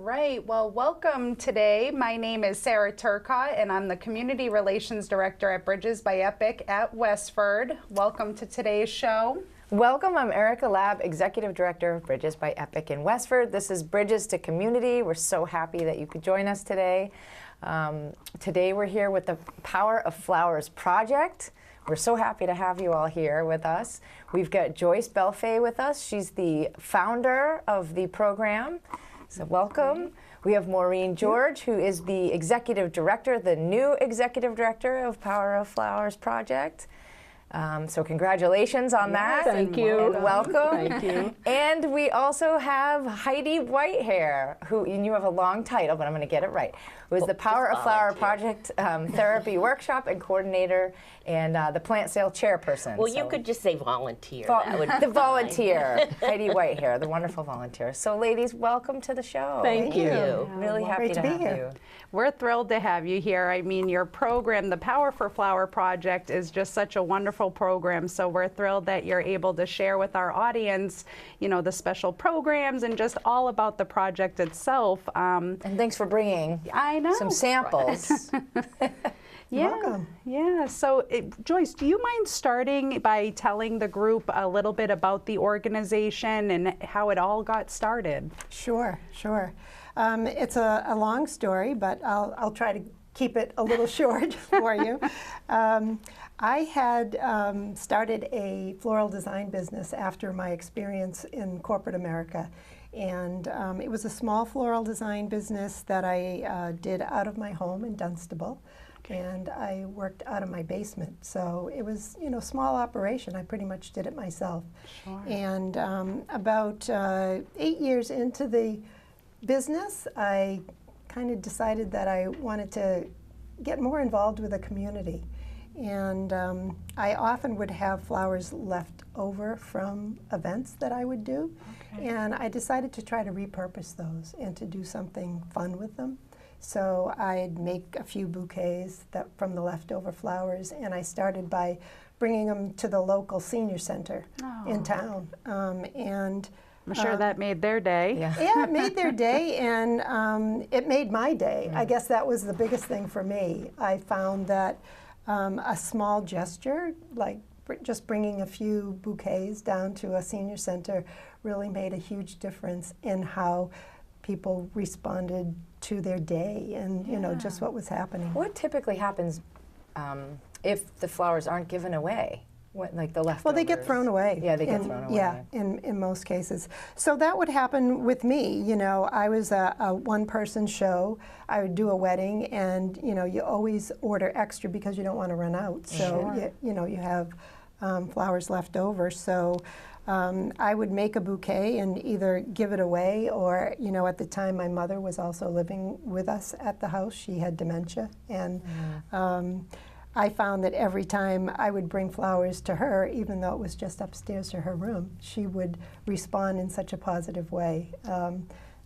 right, well, welcome today. My name is Sarah Turcotte, and I'm the Community Relations Director at Bridges by EPOCH at Westford. Welcome to today's show. Welcome, I'm Erica Lab, Executive Director of Bridges by EPOCH in Westford. This is Bridges to Community. We're so happy that you could join us today. Today we're here with the Power of Flowers project. We're so happy to have you all here with us. We've got Joyce Belfay with us. She's the founder of the program. So welcome. We have Maureen George, who is the Executive Director, the new Executive Director of Power of Flowers project. So congratulations on that. Thank you. And welcome. Thank you. And we also have Heidi Whitehair, who, and you have a long title, but I'm going to get it right, who is the Power of Flower Project Therapy Workshop and Coordinator and the Plant Sale Chairperson. Well, you could just say volunteer. That would the volunteer, Heidi Whitehair, the wonderful volunteer. So ladies, welcome to the show. Thank you. Really happy to have you. We're thrilled to have you here. I mean, your program, the Power for Flower Project, is just such a wonderful program. So we're thrilled that you're able to share with our audience, you know, the special programs and just all about the project itself. And thanks for bringing some samples. Yeah, Welcome. yeah. So, Joyce, do you mind starting by telling the group a little bit about the organization and how it all got started? Sure. It's a long story, but I'll try to keep it a little short for you. I had started a floral design business after my experience in corporate America. And it was a small floral design business that I did out of my home in Dunstable. And I worked out of my basement. So it was, you know, small operation. I pretty much did it myself. Sure. And about 8 years into the business, I kind of decided that I wanted to get more involved with the community. And I often would have flowers left over from events that I would do. Okay. And I decided to try to repurpose those and to do something fun with them. So I'd make a few bouquets from the leftover flowers, and I started by bringing them to the local senior center in town. And I'm sure that made their day. Yeah, it made their day, and it made my day. I guess that was the biggest thing for me. I found that a small gesture, like just bringing a few bouquets down to a senior center, really made a huge difference in how people responded to their day and you know, just what was happening. What typically happens if the flowers aren't given away? What, like the leftovers? Well, they get thrown away. Yeah, they get thrown away. Yeah, in most cases. So that would happen with me. You know, I was a one-person show. I would do a wedding, and you know, you always order extra because you don't want to run out. So you know, you have flowers left over. So I would make a bouquet and either give it away, or you know, at the time my mother was also living with us at the house. She had dementia, and I found that every time I would bring flowers to her, even though it was just upstairs to her room, she would respond in such a positive way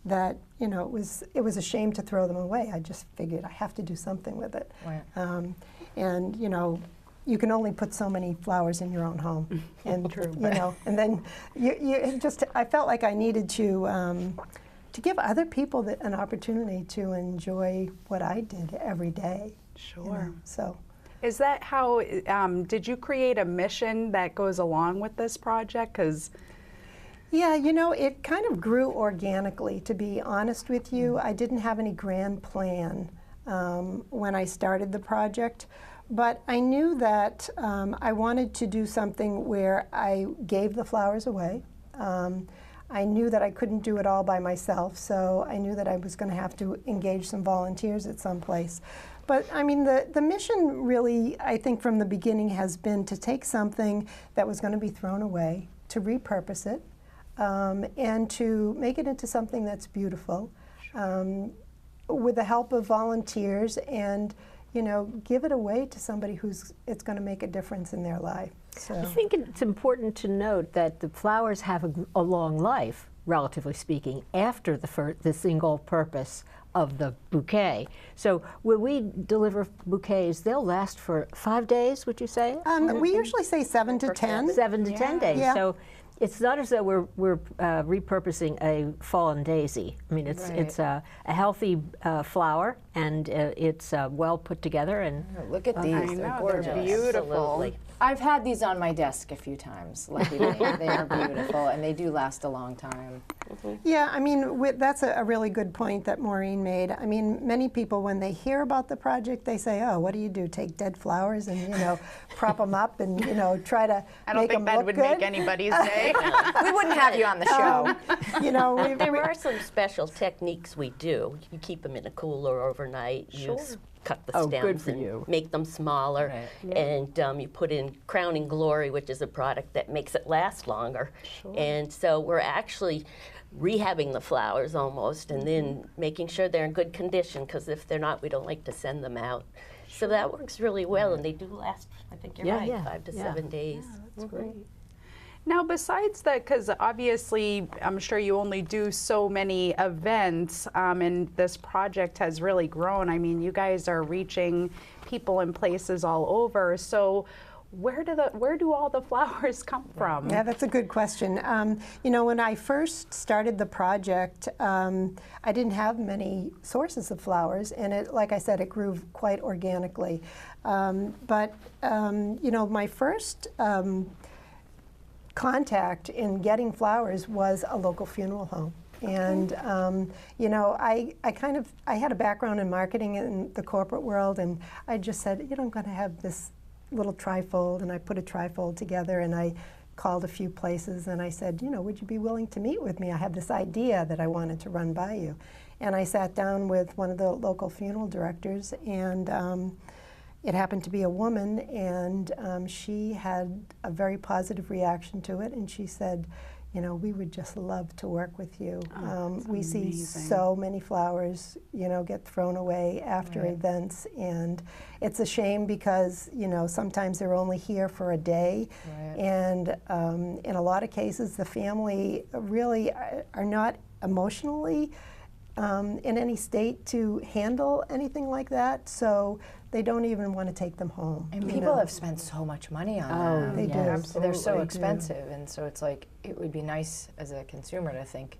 that you know, it was a shame to throw them away. I just figured I have to do something with it. Right. And you know, you can only put so many flowers in your own home, and you know, and then you just, I felt like I needed to give other people an opportunity to enjoy what I did every day. Sure. You know, so. Is that how, did you create a mission that goes along with this project? Yeah, you know, it kind of grew organically, to be honest with you. I didn't have any grand plan when I started the project, but I knew that I wanted to do something where I gave the flowers away. I knew that I couldn't do it all by myself, so I knew that I was going to have to engage some volunteers at some place. But I mean, the mission really, I think from the beginning, has been to take something that was going to be thrown away, to repurpose it, and to make it into something that's beautiful, with the help of volunteers, and you know, give it away to somebody it's going to make a difference in their life. So. I think it's important to note that the flowers have a long life, relatively speaking, after the single purpose of the bouquet. So when we deliver bouquets, they'll last for 5 days, would you say? We usually say 7 to 10. 7 to 10 days. Yeah. So It's not as though we're repurposing a fallen daisy. I mean, it's a healthy flower, and it's well put together. And Look at these. I They're know, gorgeous. they're beautiful. Absolutely. I've had these on my desk a few times. Lucky me. They are beautiful, and they do last a long time. Yeah, I mean, that's a really good point that Maureen made. I mean, many people, when they hear about the project, they say, oh, what do you do? Take dead flowers and, prop them up and, try to I don't make think them that look would good? make anybody's day. We wouldn't have you on the show. There are some special techniques we do. You keep them in a cooler overnight. You cut the Oh, good stems for and you. make them smaller. Right. And you put in Crowning Glory, which is a product that makes it last longer. And so we're actually rehabbing the flowers almost, and then making sure they're in good condition, because if they're not, we don't like to send them out. So that works really well, and they do last, I think you're right, 5 to 7 days. that's great. Now, besides that, because obviously I'm sure you only do so many events, and this project has really grown. I mean, you guys are reaching people in places all over. So where do all the flowers come from? Yeah, that's a good question. When I first started the project, I didn't have many sources of flowers, and like I said, it grew quite organically. But my first contact in getting flowers was a local funeral home. And I had a background in marketing in the corporate world, and I just said, I'm going to have this little trifold, and I put a trifold together, and I called a few places, and I said, would you be willing to meet with me? I have this idea that I wanted to run by you. And I sat down with one of the local funeral directors, and it happened to be a woman, and she had a very positive reaction to it, and she said, we would just love to work with you. We see so many flowers, get thrown away after events, and it's a shame because, sometimes they're only here for a day, and in a lot of cases, the family really are not emotionally in any state to handle anything like that, so they don't even want to take them home. And people have spent so much money on them. They do. They're Absolutely so do. expensive, and so it's like, it would be nice as a consumer to think,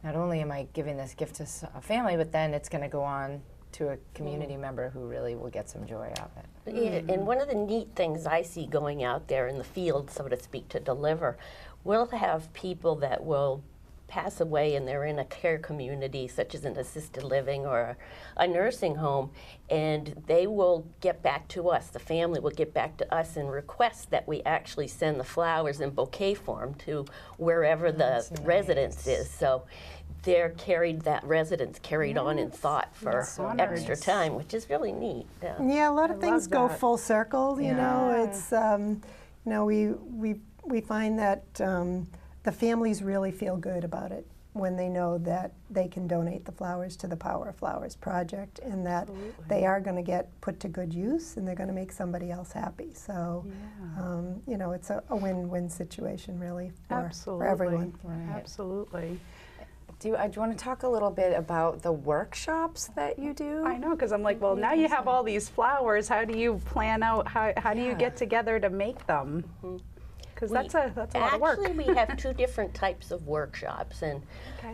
not only am I giving this gift to a family, but then it's going to go on to a community member who really will get some joy out of it. Yeah, and one of the neat things I see going out there in the field, so to speak, to deliver, we'll have people that will pass away and they're in a care community, such as an assisted living or a nursing home, and they will get back to us. The family will get back to us and request that we actually send the flowers in bouquet form to wherever the residence is. So they're that residence carried on in thought for extra time, which is really neat. Yeah, a lot of things go that. full circle. It's we find that the families really feel good about it when they know that they can donate the flowers to the Power of Flowers project, and that they are going to get put to good use, and they're going to make somebody else happy. So, it's a win-win situation, really, for everyone. Absolutely. Do you want to talk a little bit about the workshops that you do? I know, because I'm like, well, now you have all these flowers. How do you plan out, how do you get together to make them? Because that's a lot of work. Actually, we have two different types of workshops, and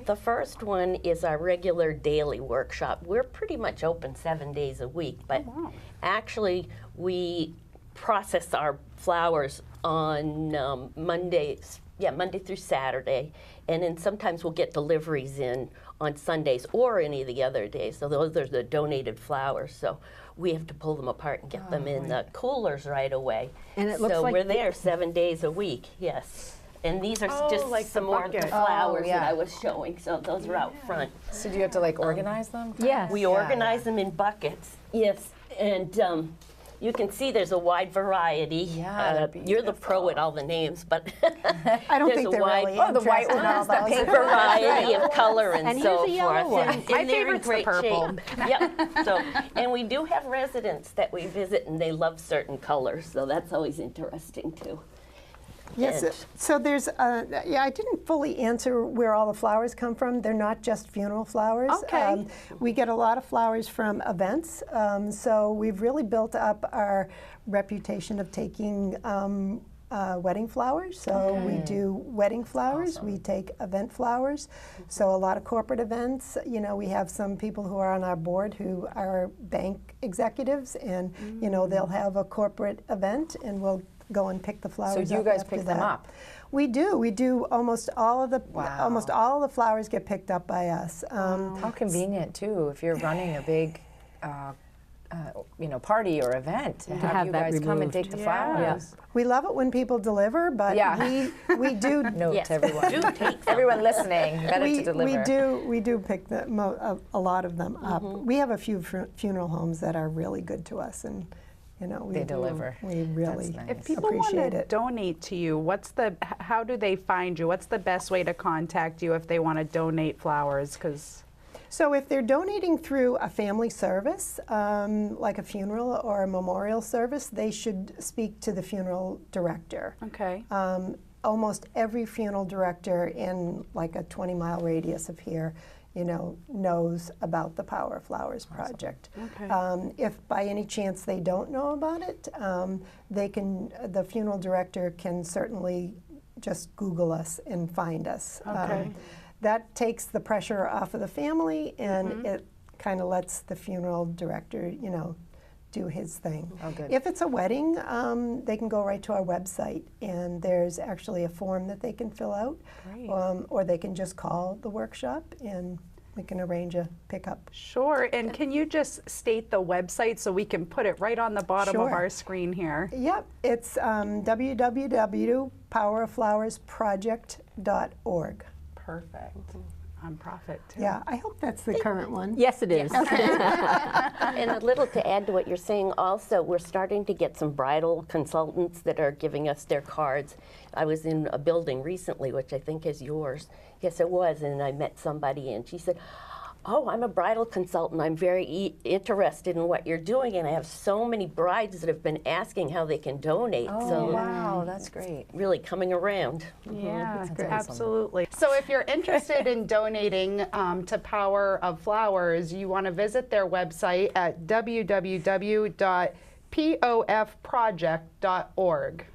the first one is our regular daily workshop. We're pretty much open 7 days a week, but actually we process our flowers on Monday through Saturday, and then sometimes we'll get deliveries in on Sundays or any of the other days. So those are the donated flowers. So we have to pull them apart and get them in the coolers right away. And it looks like we're there 7 days a week, yes. And these are just like some the more of the bucket. flowers that I was showing. So those are out front. So do you have to organize them? Yes. We organize them in buckets, yes. And you can see there's a wide variety. Yeah, you're the pro at all the names, but I don't there's think a they're wide really the white interested in all ones, the those. pink variety of color and And so here's a yellow forth. one. And My they're in favorite's the great purple. shape. Yep. So, and we do have residents that we visit, and they love certain colors, so that's always interesting too. Yes, And so there's, I didn't fully answer where all the flowers come from. They're not just funeral flowers. Okay. We get a lot of flowers from events, so we've really built up our reputation of taking wedding flowers. So we do wedding flowers. We take event flowers. So a lot of corporate events. You know, we have some people who are on our board who are bank executives, and you know, they'll have a corporate event, and we'll go and pick the flowers. So you up guys after pick them that. up? We do. We do almost all of the almost all of the flowers get picked up by us. How convenient too, if you're running a big, you know, party or event, to have you that guys come and removed. take the flowers. We love it when people deliver, but we do Note Yes, to everyone. do take them. Everyone listening, better to deliver. we do pick a lot of them up. We have a few funeral homes that are really good to us, and you know, They deliver. We really That's nice. If people want appreciate to it. donate to you, how do they find you? What's the best way to contact you if they want to donate flowers? Because So if they're donating through a family service, like a funeral or a memorial service, they should speak to the funeral director. okay, Almost every funeral director in like a 20-mile radius of here, you know, knows about the Power of Flowers project. Okay. If by any chance they don't know about it, the funeral director can certainly just Google us and find us. Okay. That takes the pressure off of the family, and it kind of lets the funeral director, you know, do his thing. Oh, good. If it's a wedding, they can go right to our website, and there's actually a form that they can fill out, Great. or they can just call the workshop, and we can arrange a pickup. Sure. And can you just state the website so we can put it right on the bottom of Sure. our screen here? Yep, it's www.poweroflowersproject.org. Perfect. On profit too. Yeah, I hope that's the current one. Yes, it is. And a little to add to what you're saying also, we're starting to get some bridal consultants that are giving us their cards. I was in a building recently, which I think is yours. Yes, it was, and I met somebody and she said, oh, I'm a bridal consultant. I'm very interested in what you're doing, and I have so many brides that have been asking how they can donate. Oh, so wow, that's great. really coming around. Yeah, great. absolutely. So if you're interested in donating to Power of Flowers, you want to visit their website at www.pofproject.org.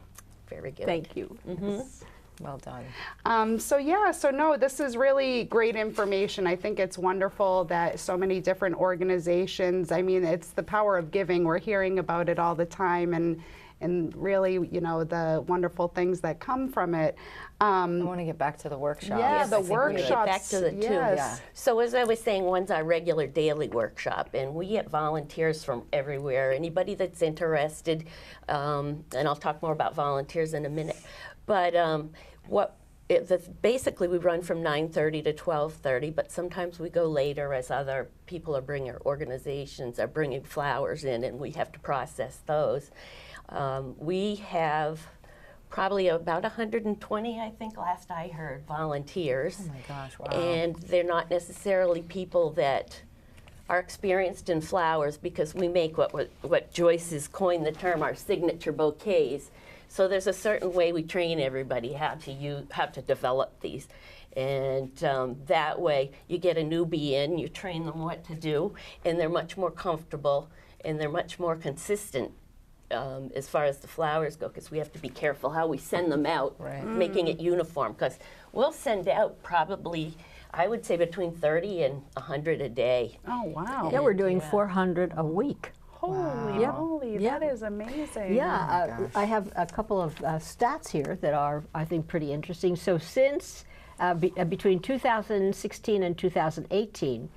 Very good. Thank you. Well done. So no, this is really great information. I think it's wonderful that so many different organizations, I mean, it's the power of giving. We're hearing about it all the time, and really, you know, the wonderful things that come from it. I want to get back to the workshop. Yeah, the I think we should get workshops. back to the two. Yes. So as I was saying, one's our regular daily workshop, and we get volunteers from everywhere. Anybody that's interested, and I'll talk more about volunteers in a minute. But basically we run from 9:30 to 12:30, but sometimes we go later as other people are bringing, organizations are bringing flowers in, and we have to process those. We have probably about 120, I think, last I heard, volunteers. Oh my gosh, wow. And they're not necessarily people that are experienced in flowers, because we make what Joyce has coined the term, our signature bouquets. So there's a certain way we train everybody how to develop these. And that way you get a newbie in, you train them what to do, and they're much more comfortable, and they're much more consistent as far as the flowers go, because we have to be careful how we send them out, Right. making it uniform, because we'll send out probably, I would say, between 30 and 100 a day. Oh, wow. Yeah, we're doing 400 a week. Holy Yep. moly, Yep. that is amazing. Yeah, I have a couple of stats here that are, I think, pretty interesting. So since between 2016 and 2018,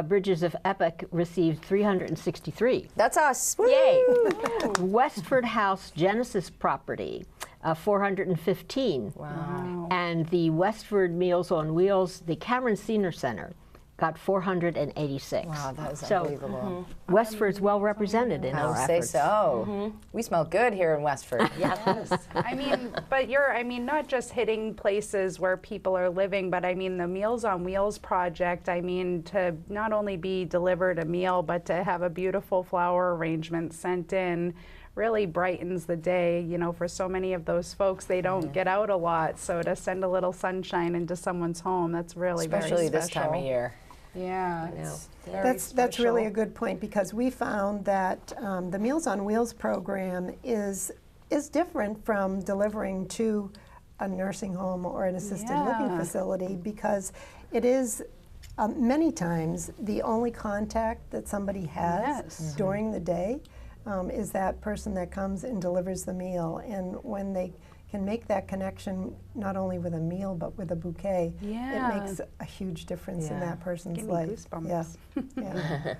Bridges of EPOCH received 363. That's us. Yay! Westford House Genesis property, 415. Wow. And the Westford Meals on Wheels, the Cameron Senior Center, got 486. Wow, that is So, unbelievable. Westford's well represented in I our would say efforts. so. We smell good here in Westford. Yes. I mean, but not just hitting places where people are living, but I mean the Meals on Wheels project, I mean, to not only be delivered a meal, but to have a beautiful flower arrangement sent in really brightens the day, you know, for so many of those folks. They don't get out a lot, so to send a little sunshine into someone's home, that's really very Especially special. this time of year. Yeah, know. it's very That's really a special. good point, because we found that the Meals on Wheels program is is different from delivering to a nursing home or an assisted living facility, because it is many times the only contact that somebody has during the day is that person that comes and delivers the meal. And when they can make that connection, not only with a meal but with a bouquet, it makes a huge difference in that person's Give me life. goosebumps. Yeah.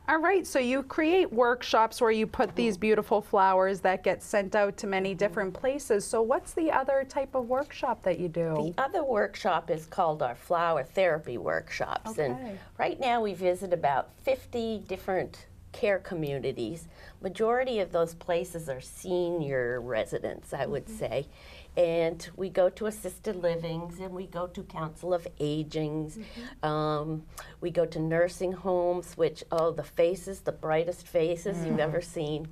All right, so you create workshops where you put these beautiful flowers that get sent out to many different places. So what's the other type of workshop that you do? The other workshop is called our flower therapy workshops. And right now we visit about 50 different care communities. Majority of those places are senior residents, I would say. And we go to assisted livings, and we go to council of agings. We go to nursing homes, which, oh, the faces, the brightest faces you've ever seen.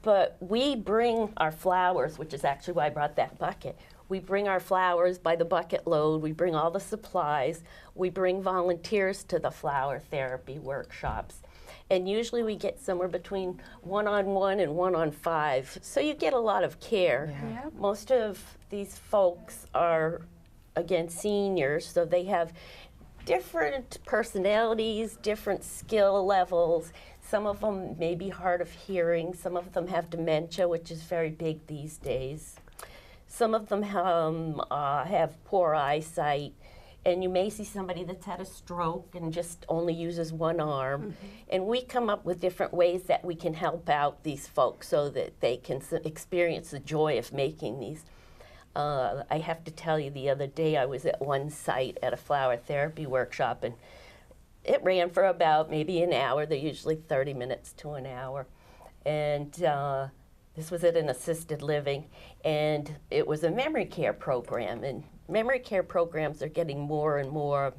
But we bring our flowers, which is actually why I brought that bucket. We bring our flowers by the bucket load. We bring all the supplies. We bring volunteers to the flower therapy workshops. And usually we get somewhere between 1-on-1 and 1-on-5. So you get a lot of care. Most of these folks are, again, seniors, so they have different personalities, different skill levels. Some of them may be hard of hearing. Some of them have dementia, which is very big these days. Some of them have poor eyesight. And you may see somebody that's had a stroke and just only uses one arm. And we come up with different ways that we can help out these folks so that they can experience the joy of making these. I have to tell you, the other day I was at one site at a flower therapy workshop, and it ran for about maybe an hour. They're usually 30 minutes to an hour. And this was at an assisted living, and it was a memory care program. And memory care programs are getting more and more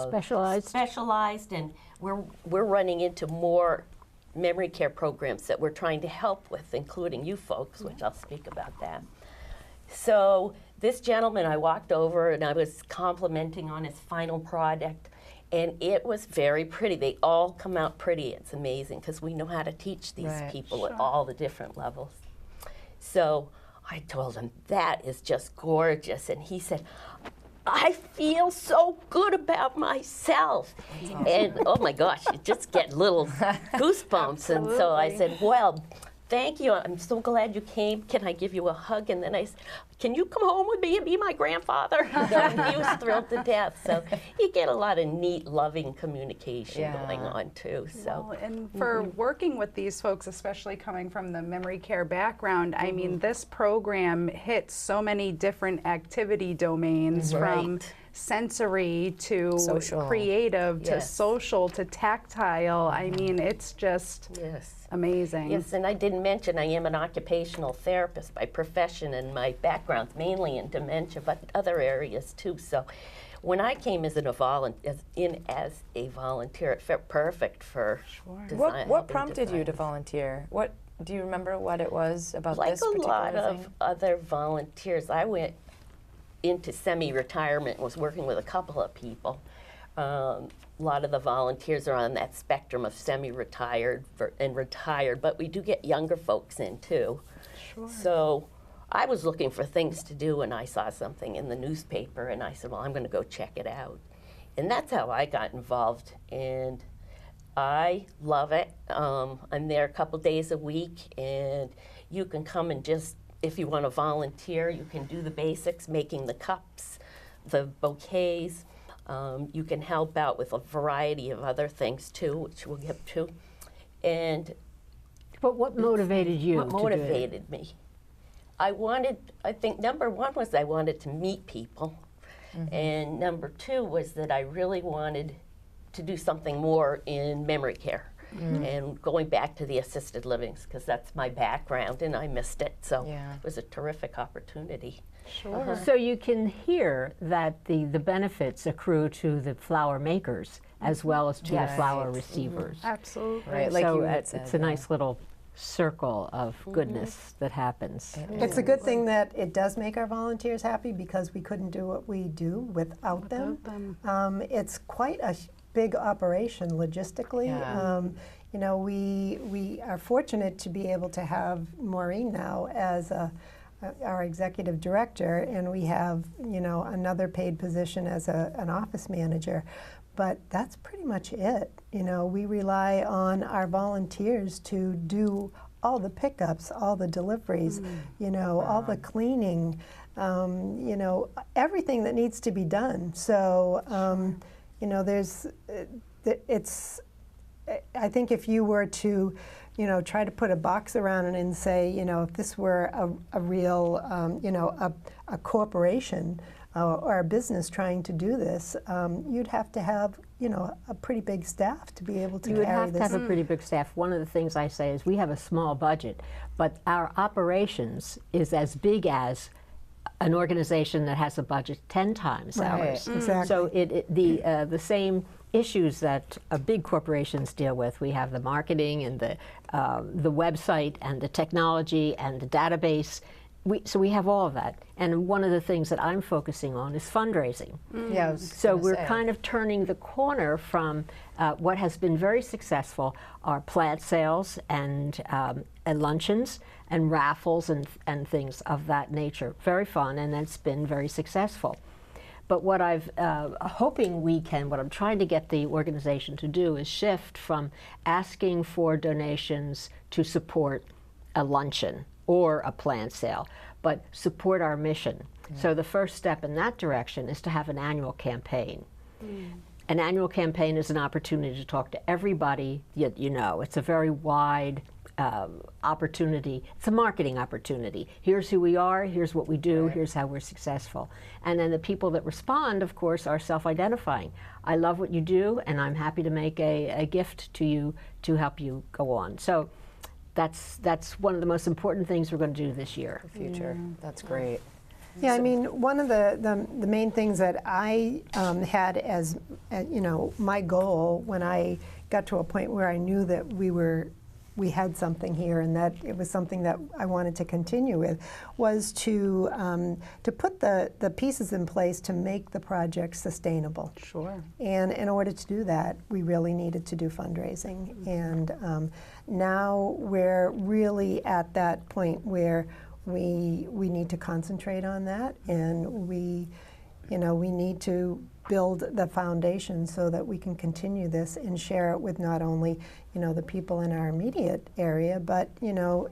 specialized, and we're running into more memory care programs that we're trying to help with, including you folks, which I'll speak about that. So this gentleman, I walked over and I was complimenting on his final product, and it was very pretty. They all come out pretty. It's amazing because we know how to teach these people at all the different levels. So I told him, that is just gorgeous. And he said, I feel so good about myself. And oh my gosh, you just get little goosebumps. And so I said, well, thank you. I'm so glad you came. Can I give you a hug? And then I said, can you come home with me and be my grandfather? He was thrilled to death. So you get a lot of neat, loving communication going on too. So, well, and for working with these folks, especially coming from the memory care background, I mean, this program hits so many different activity domains, from sensory to creative to social to tactile. I mean, it's just amazing. Yes, and I didn't mention I am an occupational therapist by profession, and my background's mainly in dementia, but other areas too. So when I came as a volunteer, it felt perfect for design. What prompted you to volunteer? What do you remember what it was about this particular thing? Like a lot of other volunteers, I went into semi-retirement and was working with a couple of people. A lot of the volunteers are on that spectrum of semi-retired and retired, but we do get younger folks in too. So I was looking for things to do, and I saw something in the newspaper, and I said, well, I'm going to go check it out. And that's how I got involved, and I love it. I'm there a couple days a week, and you can come and just, if you want to volunteer, you can do the basics, making the cups, the bouquets. You can help out with a variety of other things too, which we'll get to. But what motivated you What motivated me? I think number one was I wanted to meet people. And number two was that I really wanted to do something more in memory care. And going back to the assisted livings, because that's my background and I missed it. So it was a terrific opportunity. So you can hear that the benefits accrue to the flower makers as well as to the flower receivers. Absolutely. Right, like so you had it's said, a nice little circle of goodness that happens. It's a good thing that it does make our volunteers happy, because we couldn't do what we do without them. It's quite big operation logistically. Yeah. You know, we are fortunate to be able to have Maureen now as our executive director, and we have, you know, another paid position as an office manager. But that's pretty much it. You know, we rely on our volunteers to do all the pickups, all the deliveries, you know, all the cleaning, you know, everything that needs to be done. So, you know, I think if you were to, you know, try to put a box around it and say, you know, if this were a real, you know, a corporation or a business trying to do this, you'd have to have, you know, a pretty big staff to be able to carry this. You would have to have a pretty big staff. One of the things I say is we have a small budget, but our operations is as big as an organization that has a budget 10 times ours. Exactly. So the same issues that big corporations deal with. We have the marketing and the website and the technology and the database. So we have all of that. And one of the things that I'm focusing on is fundraising. Yeah, I was So gonna we're say. kind of turning the corner from what has been very successful are plant sales and luncheons and raffles and things of that nature. Very fun, and it's been very successful. But what I'm trying to get the organization to do is shift from asking for donations to support a luncheon or a plant sale, but support our mission. So the first step in that direction is to have an annual campaign. An annual campaign is an opportunity to talk to everybody you know. It's a very wide opportunity. It's a marketing opportunity. Here's who we are, here's what we do, here's how we're successful. And then the people that respond, of course, are self-identifying. I love what you do, and I'm happy to make a gift to you to help you go on. So that's one of the most important things we're going to do this year. Future. That's great. Yeah, I mean, one of the main things that I had as, you know, my goal when I got to a point where I knew that we had something here and that it was something that I wanted to continue with was to put the pieces in place to make the project sustainable. Sure. And in order to do that, we really needed to do fundraising. And now we're really at that point where we need to concentrate on that, and we need to build the foundation so that we can continue this and share it with not only, you know, the people in our immediate area, but, you know,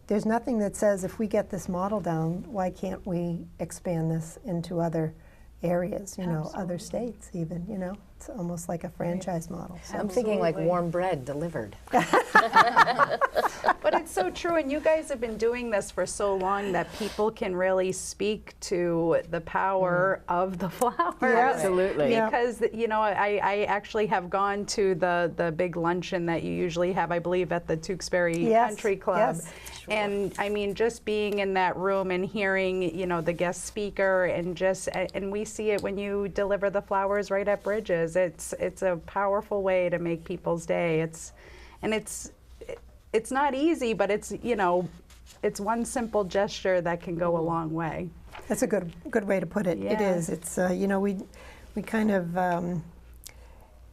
there's nothing that says if we get this model down, why can't we expand this into other areas, you know, other states even, you know. It's almost like a franchise model. So. I'm thinking like warm bread delivered. But it's so true, and you guys have been doing this for so long that people can really speak to the power of the flowers. Yeah. Absolutely. Yeah. Because, you know, I actually have gone to the big luncheon that you usually have, I believe, at the Tewksbury Yes, Country Club. yes. And I mean, just being in that room and hearing, you know, the guest speaker and we see it when you deliver the flowers right at Bridges. It's a powerful way to make people's day. It's not easy, but it's, you know, it's one simple gesture that can go a long way. That's a good way to put it. It Yeah. is. It's you know, we kind of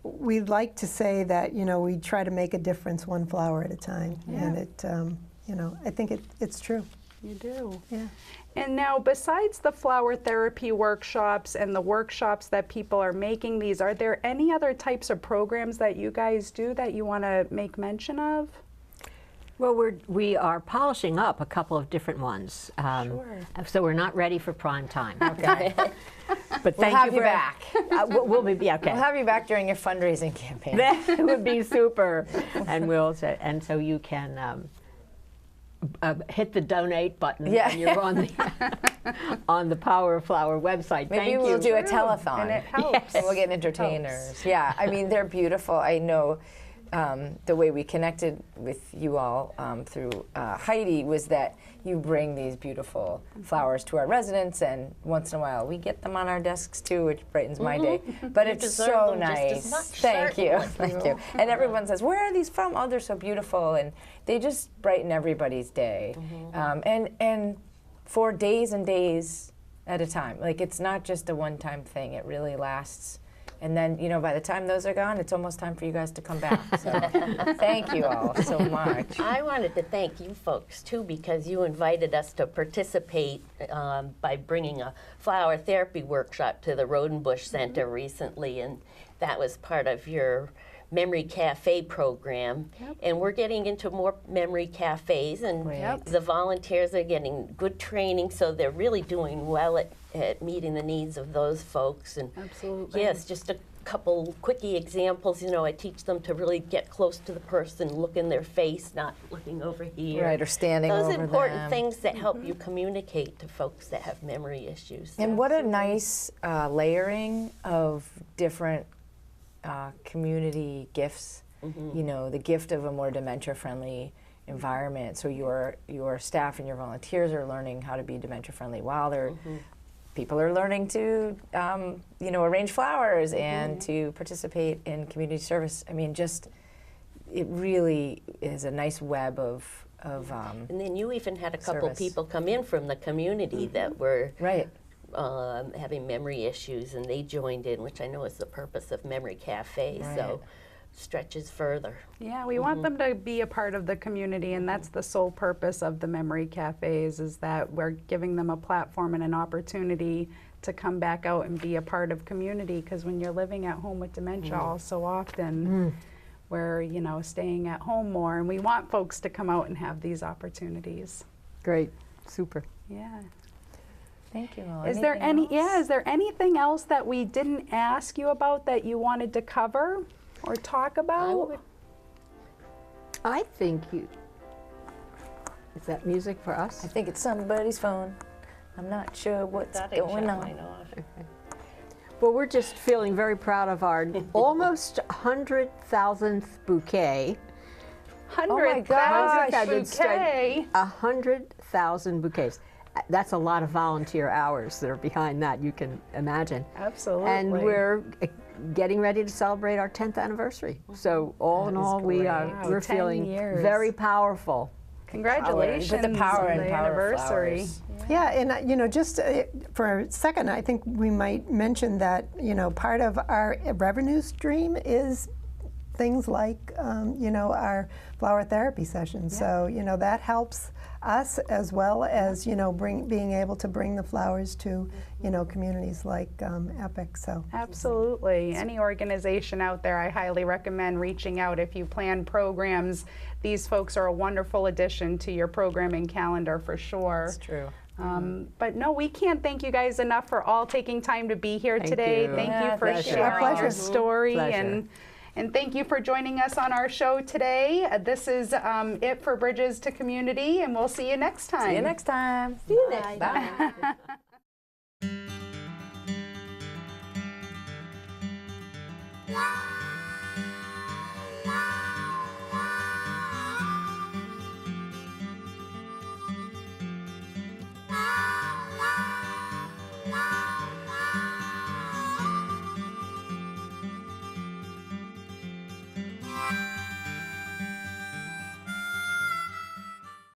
we like to say that, you know, we try to make a difference one flower at a time, and it you know, I think it's true. You do. Yeah. And now, besides the flower therapy workshops and the workshops that people are making these, are there any other types of programs that you guys do that you want to make mention of? Well, we are polishing up a couple of different ones. Sure. So we're not ready for prime time. Okay. But We'll thank have you for- back. we'll be okay. We'll have you back during your fundraising campaign. That would be super. And so you can hit the donate button Yeah. when you're on the Power of Flower website. Maybe Thank we'll you. do a telethon. And it helps. And we'll get entertainers. Yeah, I mean, they're beautiful. I know the way we connected with you all through Heidi was that you bring these beautiful flowers to our residents, and once in a while we get them on our desks too, which brightens my day. But You it's deserve so them just as nice. much, Thank you. certainly. Thank you. And everyone says, where are these from? Oh, they're so beautiful. And they just brighten everybody's day. And for days and days at a time. Like, it's not just a one-time thing. It really lasts And then, you know, by the time those are gone, it's almost time for you guys to come back. So thank you all so much. I wanted to thank you folks too, because you invited us to participate by bringing a flower therapy workshop to the Road and Bush Center recently, and that was part of your Memory Cafe program. And we're getting into more memory cafes, and the volunteers are getting good training, so they're really doing well at meeting the needs of those folks. And Absolutely. yes, just a couple quickie examples. You know, I teach them to really get close to the person, look in their face, not looking over here. Right, or standing over Those them. important things that help you communicate to folks that have memory issues. And what a nice layering of different community gifts. You know, the gift of a more dementia-friendly environment. So your staff and your volunteers are learning how to be dementia-friendly while they're people are learning to, you know, arrange flowers and to participate in community service. I mean, just it really is a nice web of And then you even had a couple service. people come in from the community that were right. having memory issues, and they joined in, which I know is the purpose of Memory Cafe. So stretches further. Yeah, we want them to be a part of the community, and that's the sole purpose of the Memory Cafes, is that we're giving them a platform and an opportunity to come back out and be a part of community, because when you're living at home with dementia all so often, we're, you know, staying at home more, and we want folks to come out and have these opportunities. Great, super. Yeah. Thank you all. Is there is there anything else that we didn't ask you about that you wanted to cover or talk about? I think you. Is that music for us? I think it's somebody's phone. I'm not sure what's going on. Well, we're just feeling very proud of our almost 100,000th bouquet. 100,000 bouquet. 100,000 bouquets. That's a lot of volunteer hours that are behind that, you can imagine. Absolutely. And we're getting ready to celebrate our 10th anniversary. So all in all, we're 10 feeling years. very powerful. Congratulations With the power on and the power of anniversary. flowers. Yeah, and you know, just for a second, I think we might mention that, you know, part of our revenue stream is things like, you know, our flower therapy sessions. So, you know, that helps us as well as, you know, being able to bring the flowers to, you know, communities like EPOCH. So Absolutely. Any organization out there, I highly recommend reaching out if you plan programs. These folks are a wonderful addition to your programming calendar for sure. It's true. But no, we can't thank you guys enough for all taking time to be here today. you. Thank Yeah, you for pleasure. sharing Our pleasure. your story. Pleasure. And thank you for joining us on our show today. This is it for Bridges to Community, and we'll see you next time. See you next time. See you next time. Bye.